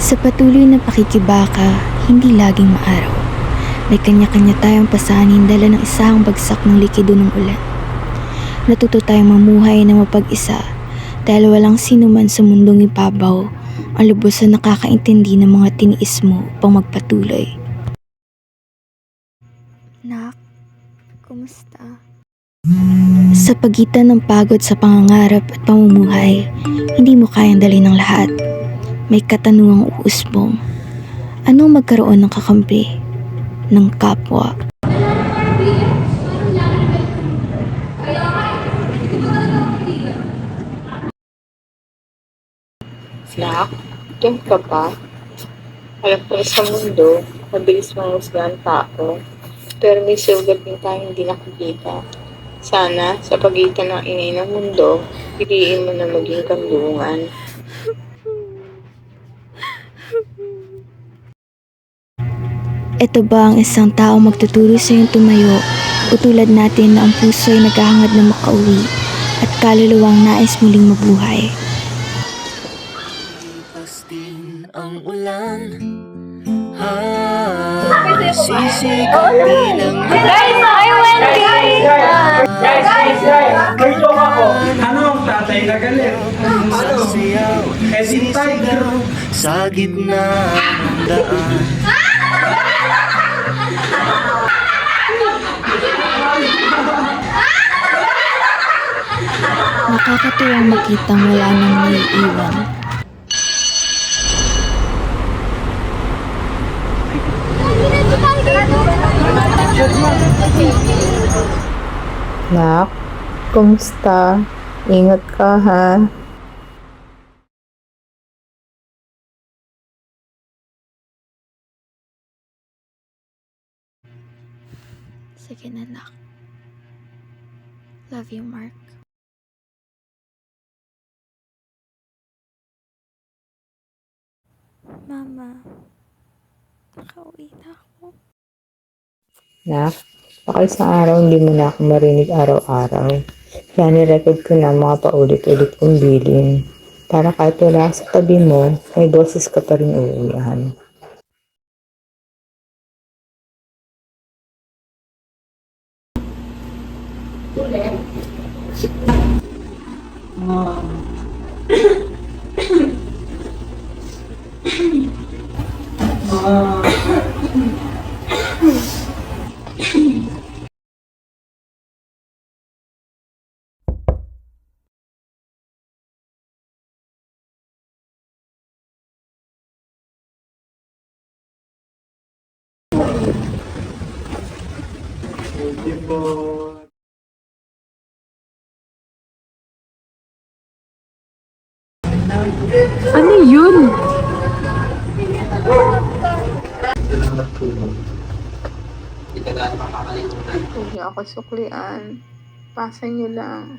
Sa patuloy na pakikibaka, hindi laging maaraw. May kanya-kanya tayong pasanin dala ng isang bagsak ng likido ng ulan. Natuto tayong mamuhay na mapag-isa dahil walang sinuman sa mundong ibabaw ang lubos na nakakaintindi ng mga tiniis mo upang magpatuloy. Nak, kumusta? Sa pagitan ng pagod sa pangangarap at pamumuhay, hindi mo kayang dalhin ng lahat. May katanungang uusbong. Anong magkaroon ng kakampi? Ng kapwa? Nak, diyan ka pa? Alam ko na sa mundo, mabilis manghusga ang tao. Pero may sugat din tayong hindi nakikita. Sana, sa pagitan ng ingay ng mundo, piliin mo na maging kandungan. Ito ba ang isang tao magtuturo sa iyong tumayo o tulad natin na ang puso ay naghahangad na makauwi at kaluluwang nais muling mabuhay? Pastin ang ulan. Sisigapin ang Guys, I went Guys! May joke ako. Ano ang tatay na galit? sasayaw. Eh si Tiger. Sa gitna ng daan. Nakakatuwang makitang wala nang naiiwan. Nak, kumusta? Ingat ka ha. Sige na, nak. Love you, Mark. Mama, nakauwi na ako. Nak, baka isang araw hindi mo na ako marinig araw-araw. Kaya nirecord ko na mga paulit-ulit kong bilin. Para kahit wala ka sa tabi mo, may boses ka pa rin uuwihan. Ano yun? Huwag niyo ako suklian. Pasa niyo lang.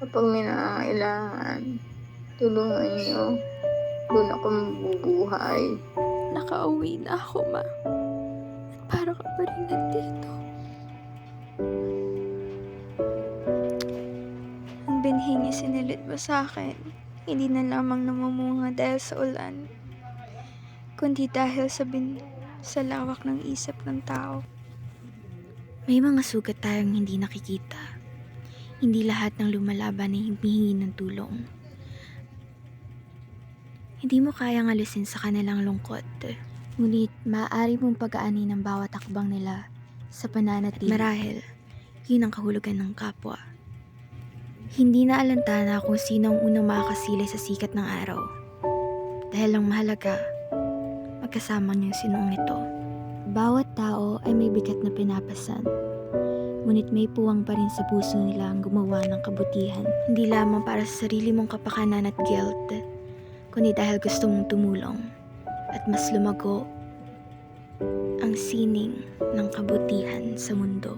Kapag may nangangailangan, tulungan niyo. Doon ako mabubuhay. Nakauwi na ako, ma. At para ka pa rin nandito. Ang binhing isinilit mo sa akin, hindi na lamang namumunga dahil sa ulan, kundi dahil sa lawak ng isip ng tao. May mga sugat tayong hindi nakikita. Hindi lahat ng lumalaban ay humihingi ng tulong. Hindi mo kayang alisin sa kanilang lungkot, ngunit maaari mong pagaanin ang bawat hakbang nila sa pananatili. Marahil, yun ang kahulugan ng kapwa. Hindi na alantana kung sino ang unang makakasilay sa sikat ng araw. Dahil ang mahalaga, magkasama niyong sinuong nito. Bawat tao ay may bigat na pinapasan. Ngunit may puwang pa rin sa puso nila ang gumawa ng kabutihan. Hindi lamang para sa sarili mong kapakanan at guilt, kundi dahil gusto mong tumulong at mas lumago ang sining ng kabutihan sa mundo.